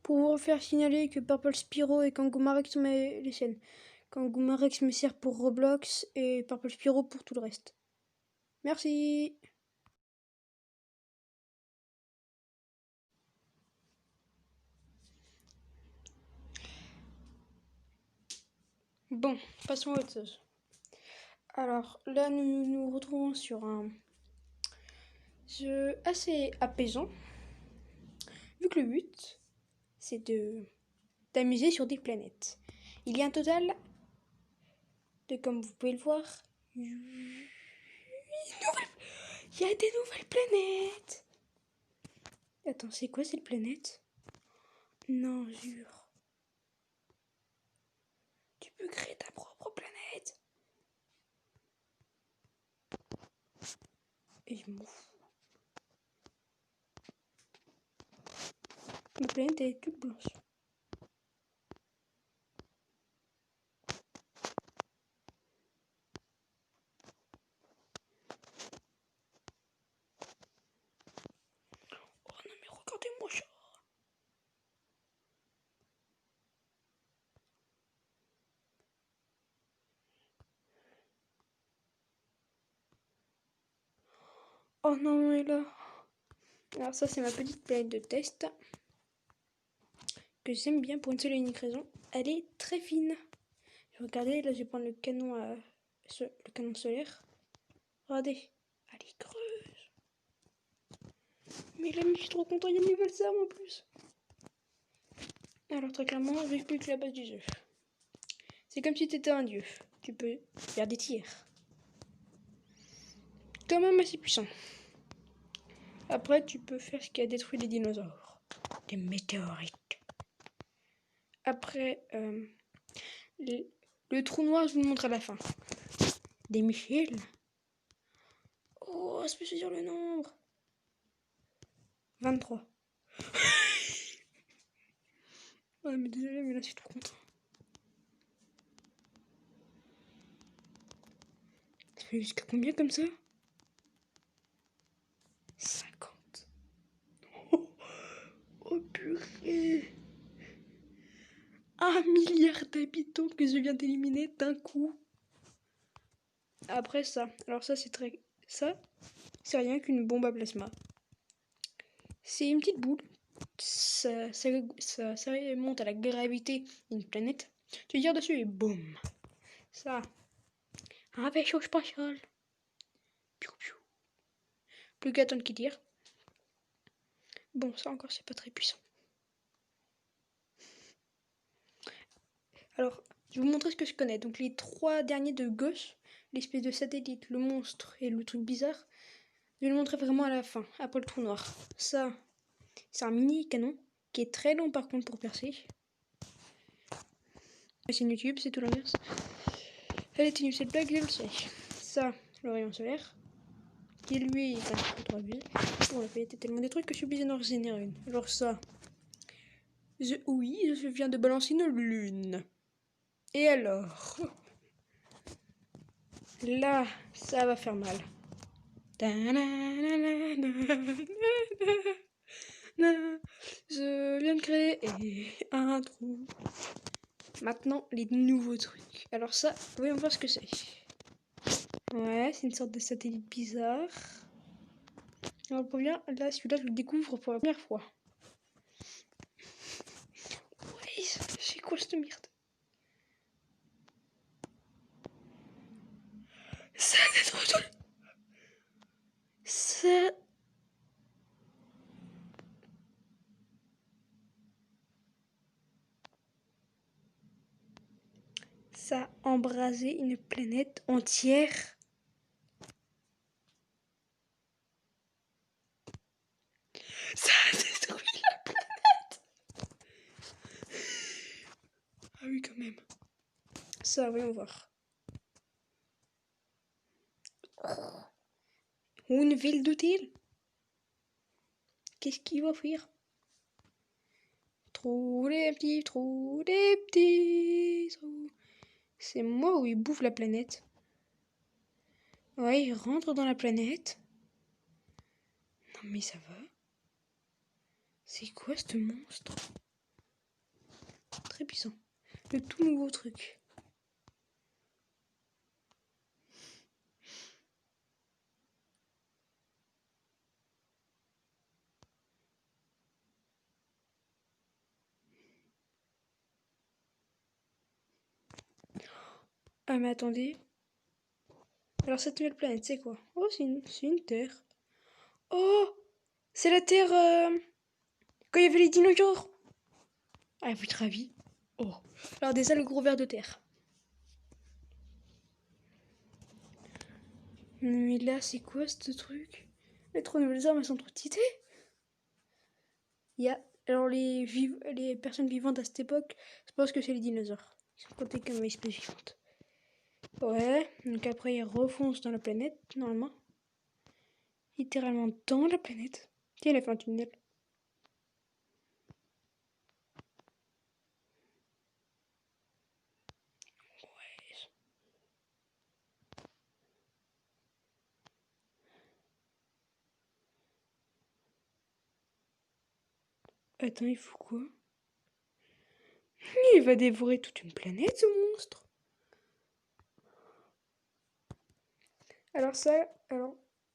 Pour vous faire signaler que Purple Spyro et Kangoumare sont les siennes. Kangoumare me sert pour Roblox et Purple Spyro pour tout le reste. Merci. Bon, passons à autre chose. Alors là, nous nous retrouvons sur un jeu assez apaisant, vu que le but, c'est de t'amuser sur des planètes. Il y a un total de, comme vous pouvez le voir, il y a des nouvelles planètes. Attends, c'est quoi cette planète? Non, jure. Tu peux créer ta propre planète. Et je m'en fous. Ma planète elle est toute blanche. Oh non mais regardez-moi ça. Oh non mais là. Alors ça c'est ma petite planète de test. Que j'aime bien pour une seule et unique raison. Elle est très fine. Regardez, là je vais prendre le canon solaire. Regardez. Elle est creuse. Mais là je suis trop content, il y a une nouvelle arme en plus. Alors très clairement, j'explique la base du jeu. C'est comme si tu étais un dieu. Tu peux faire des tirs. Quand même assez puissant. Après, tu peux faire ce qui a détruit les dinosaures. Des météorites. Après, le trou noir, je vous le montre à la fin. Des missiles. Oh, je peux choisir le nombre. 23. Ouais, mais désolé, mais là, je suis trop content. Ça fait jusqu'à combien comme ça? 50. Oh purée. 1 milliard d'habitants que je viens d'éliminer d'un coup. Après ça, alors ça c'est très... Ça, c'est rien qu'une bombe à plasma. C'est une petite boule. Ça monte à la gravité d'une planète. Tu tires dessus et boum. Ça. Un vaisseau spatial. Piou, piou. Plus qu'à attendre qu'il tire. Bon, ça encore, c'est pas très puissant. Alors, je vais vous montrer ce que je connais. Donc, les 3 derniers de gauche, l'espèce de satellite, le monstre et le truc bizarre, je vais le montrer vraiment à la fin, après le trou noir. Ça, c'est un mini canon qui est très long par contre pour percer. C'est YouTube, c'est tout l'inverse. Elle est nulle cette blague, je le sais. Ça, le rayon solaire, qui lui est un petit peu trop abusé. Bon, la planète est tellement détruite que je suis obligée d'en régénérer une. Alors ça, oui, je viens de balancer une lune. Et alors, là, ça va faire mal. Je viens de créer un trou. Maintenant, les nouveaux trucs. Alors ça, voyons voir ce que c'est. Ouais, c'est une sorte de satellite bizarre. Alors pour bien, là, celui-là, je le découvre pour la première fois. Ouais, c'est quoi cette merde? Ça, c'est trop drôle. Ça a embrasé une planète entière. Ça a détruit la planète. Ah oui, quand même. Ça, voyons voir. Une ville d'utile. Qu'est-ce qu'il va faire? Trou des petits trous, des petits trous. C'est moi où il bouffe la planète. Ouais, il rentre dans la planète. Non mais ça va. C'est quoi ce monstre? puissant. Le tout nouveau truc. Ah mais attendez. Alors cette nouvelle planète, c'est quoi? Oh, c'est une Terre. Oh, c'est la Terre quand il y avait les dinosaures. Ah, votre avis? Oh. Alors déjà, le gros ver de terre. Mais là, c'est quoi ce truc? Les 3 nouvelles armes, elles sont trop titées. Il y a... Alors les personnes vivantes à cette époque, je pense que c'est les dinosaures. Ils sont comptés comme espèces vivantes. Ouais, donc après ils refoncent dans la planète, normalement. Littéralement dans la planète. Tiens, il a fait un tunnel. Attends, il faut quoi? Il va dévorer toute une planète, ce monstre. Alors ça,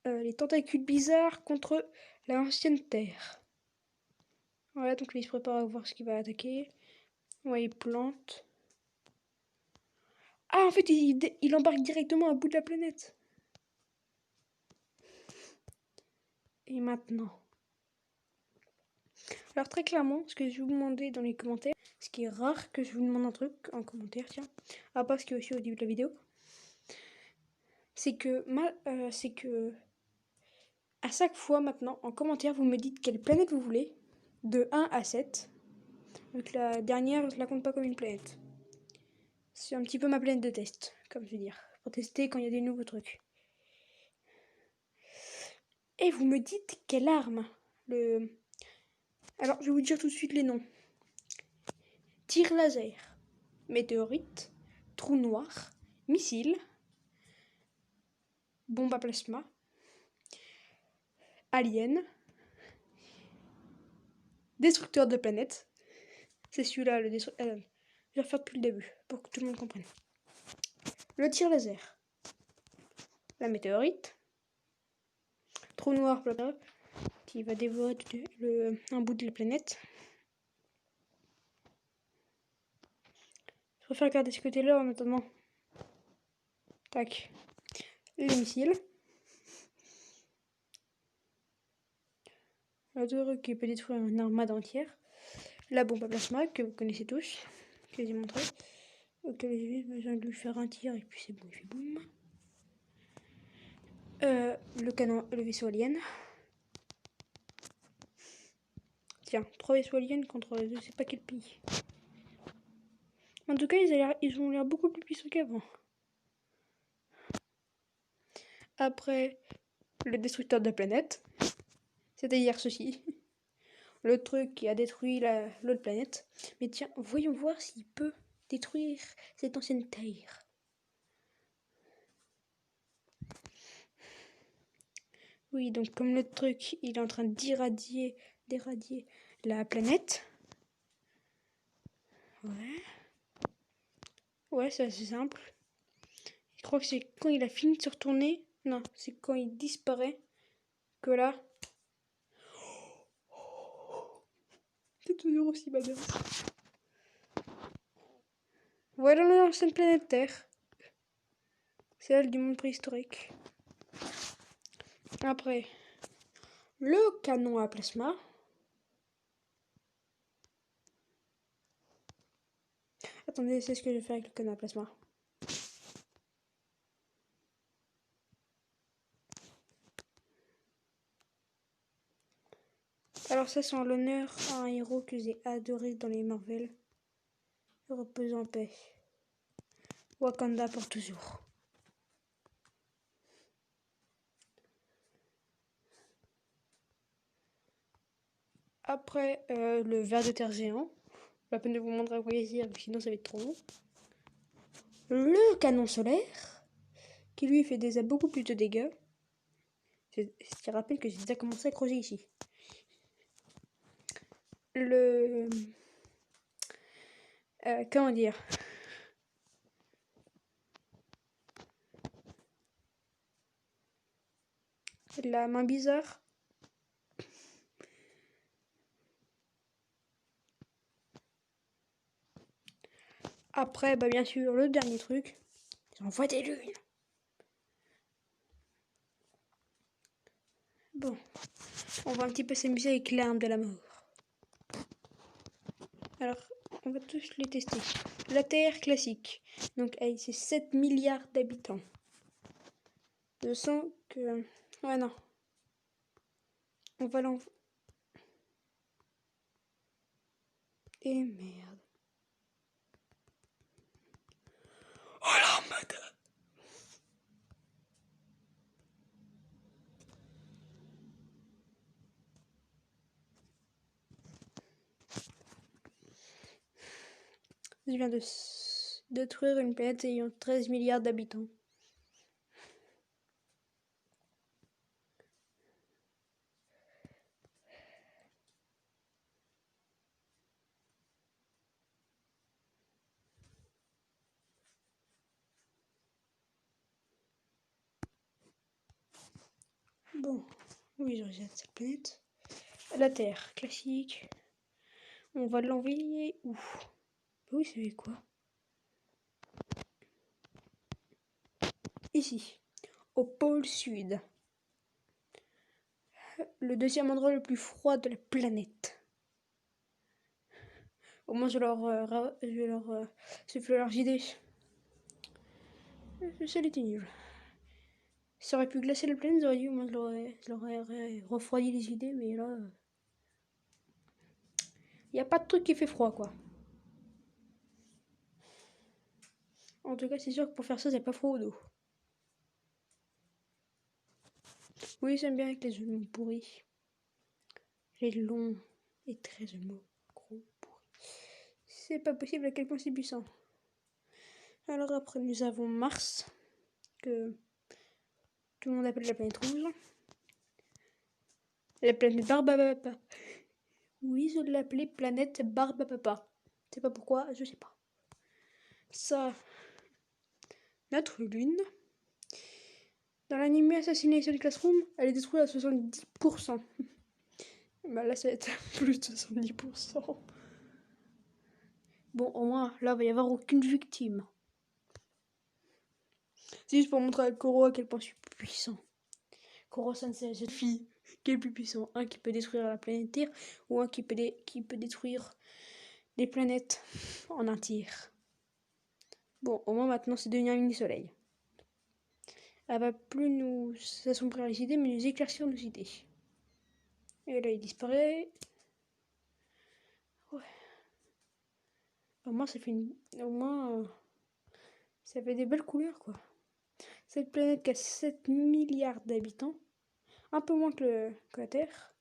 les tentacules bizarres contre l'ancienne Terre. Voilà, donc là, il se prépare à voir ce qu'il va attaquer. Ouais, il plante. Ah, en fait, il embarque directement à bout de la planète. Et maintenant. Alors très clairement, ce que je vais vous demander dans les commentaires, ce qui est rare que je vous demande un truc en commentaire, tiens, à part ce qui est aussi au début de la vidéo, c'est que à chaque fois maintenant, en commentaire, vous me dites quelle planète vous voulez, de 1 à 7. Donc la dernière, je la compte pas comme une planète. C'est un petit peu ma planète de test, comme je veux dire, pour tester quand il y a des nouveaux trucs. Et vous me dites quelle arme. Alors, je vais vous dire tout de suite les noms. Tir laser, météorite, trou noir, missile, bombe à plasma, alien, destructeur de planètes. C'est celui-là, le destructeur. Je vais refaire depuis le début, pour que tout le monde comprenne. Le tir laser, la météorite, trou noir qui va dévorer un bout de la planète. Je préfère regarder ce côté-là en attendant. Tac. Les missiles. La tour qui peut détruire une armade entière. La bombe à plasma que vous connaissez tous, que j'ai montré. Auquel j'ai juste besoin de lui faire un tir et puis c'est bon, il fait boum. Le canon, le vaisseau alien. Tiens, 3 vaisseaux aliens contre je sais pas quel pays. En tout cas, ils ont l'air beaucoup plus puissants qu'avant. Après, le destructeur de la planète. C'est-à-dire ceci. Le truc qui a détruit l'autre planète. Mais tiens, voyons voir s'il peut détruire cette ancienne Terre. Oui, donc comme le truc, il est en train d'éradier la planète. Ouais. Ouais, c'est assez simple. Je crois que c'est quand il a fini de se retourner. Non, c'est quand il disparaît que là. C'est toujours aussi badass. Voilà l'ancienne planète Terre. Celle du monde préhistorique. Après, le canon à plasma. Attendez, c'est ce que je vais faire avec le canon à plasma. Alors ça, c'est en l'honneur à un héros que j'ai adoré dans les Marvel. Repose en paix. Wakanda pour toujours. Après, le ver de terre géant. Pas la peine de vous montrer à quoi il sert, sinon ça va être trop long. Le canon solaire, qui lui fait déjà beaucoup plus de dégâts. Je rappelle que j'ai déjà commencé à creuser ici. comment dire? La main bizarre. Après, bah bien sûr, le dernier truc, j'envoie des lunes. Bon, on va un petit peu s'amuser avec l'arme de la mort. Alors, on va tous les tester. La Terre classique. Donc, c'est 7 milliards d'habitants. Je sens que... Ouais, non. On va l'envoyer. Et merde. Oh la merde. Je viens de détruire une planète ayant 13 milliards d'habitants. Bon, oui, je rejette cette planète. La Terre, classique. On va l'envoyer où? Vous savez quoi? Ici, au pôle sud. Le deuxième endroit le plus froid de la planète. Au moins, je vais leur souffler leurs idées. Ça était nul. Ça aurait pu glacer la planète, j'aurais dit, au moins je leur aurais refroidi les idées, mais là... Il n'y a pas de truc qui fait froid, quoi. En tout cas, c'est sûr que pour faire ça, c'est pas froid au dos. Oui, j'aime bien avec les jeux de mots pourris. Les longs et très jeux de mots gros pourris. C'est pas possible à quel point c'est puissant. Alors après, nous avons Mars, que tout le monde appelle la planète rouge. La planète Barbapapa. Oui, je l'appelais planète Barbapapa. Je sais pas pourquoi, je sais pas. Ça, notre lune. Dans l'anime Assassination Classroom, elle est détruite à 70%. Bah là, ça va être plus de 70%. Bon, au moins, là, il va y avoir aucune victime. C'est juste pour montrer à Koro à quel point je suis puissant. Koro Sensei, cette fille, qui est le plus puissant. Un qui peut détruire la planète Terre, ou un qui peut détruire les planètes en un tir. Bon, au moins maintenant, c'est devenu un mini-soleil. Elle va plus nous assombrir les idées, mais nous éclaircir nos idées. Et là, il disparaît. Ouais. Au moins, ça fait ça fait des belles couleurs, quoi. Cette planète qui a 7 milliards d'habitants, un peu moins que la Terre.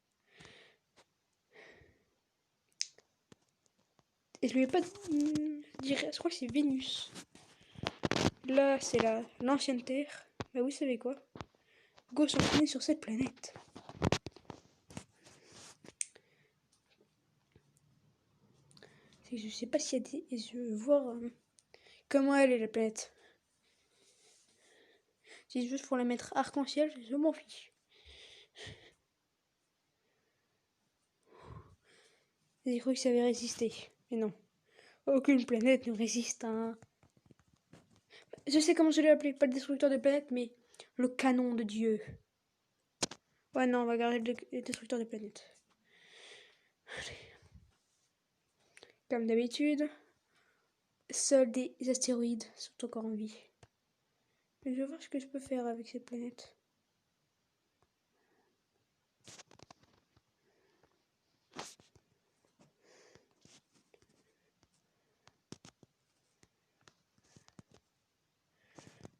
Et je lui ai pas dit, je crois que c'est Vénus. Là, c'est l'ancienne Terre. Bah, vous savez quoi? Go s'entraîner sur cette planète. Je sais pas s'il y a des... Je veux voir comment elle est, la planète. Si juste pour la mettre arc-en-ciel, je m'en fiche. J'ai cru que ça avait résisté. Mais non. Aucune planète ne résiste à un... Je sais comment je l'ai appelé. Pas le destructeur de planètes, mais le canon de Dieu. Ouais, non, on va garder le destructeur de planètes. Allez. Comme d'habitude, seuls des astéroïdes sont encore en vie. Mais je vais voir ce que je peux faire avec cette planète.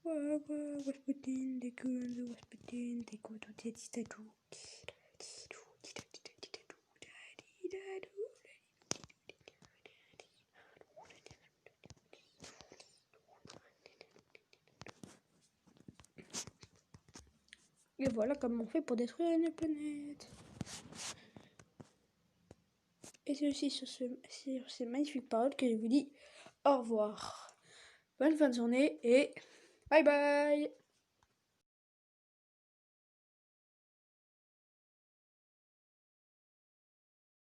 Wasputin, des coups de Wasputin, des coups de Tedistadou. Et voilà comment on fait pour détruire une planète. Et c'est aussi sur ces magnifiques paroles que je vous dis au revoir. Bonne fin de journée et bye bye.